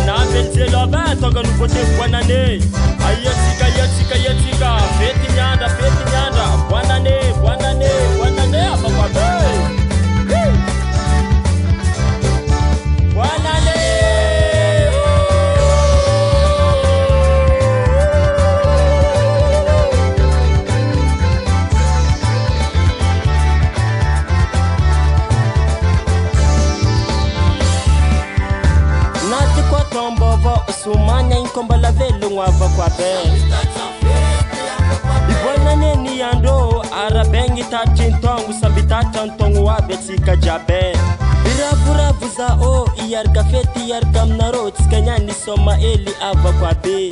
Navelzelova tonga no vote bonne année. Ayatsika yatsika yatsika fety nyandra bonne année bonne année bonne année apapabe bonne année. Sumanya inkomba la velo ngwava kwa be Ibwana neni yando arabengi tachintongu sambitacha ntongu wa betsika jabe Birabura vuza o iyarga feti yarga mnaro tskanyani soma eli ava kwa be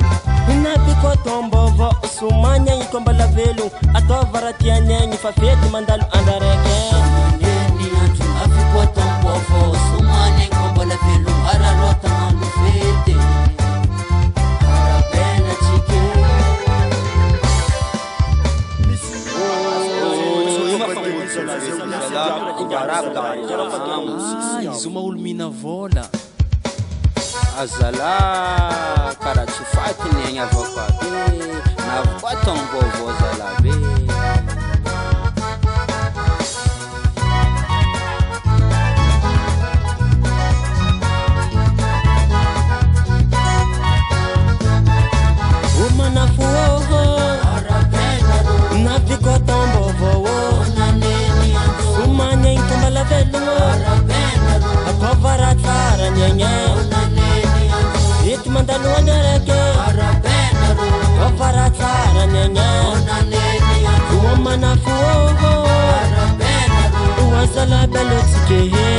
Inapi kwa tombovo sumanya inkomba la velo atovarati nyenyi fa feti mandalu andareke Neni yantu afi kwa tombovo sumanya inkomba la velo ararota andu feti Zuma ulmina vola Azala cara chufati nem a voca na voca tombo zala be Umana fuoho na fico tombo voo Sumanya inkomba la velo atovara tsara nyenye It mandalu andareke atovara tsara nyenye Umana fuoho Uwazala belo tsikehe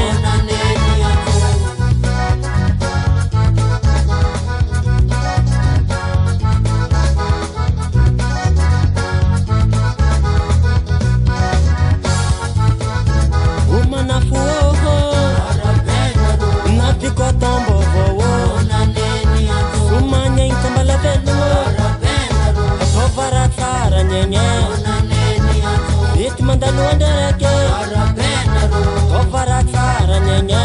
It mandalu andareke atovara tsara nyenye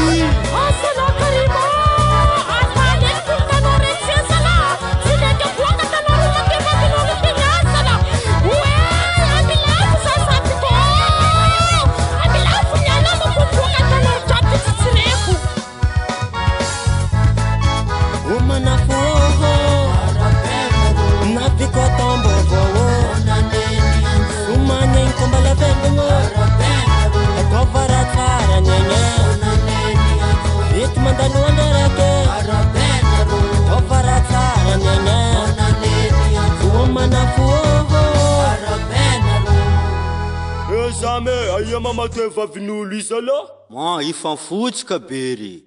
Yes. Mame, aia mama tu efa vin'olo isa aloha. Ma ifanfotsika be ry.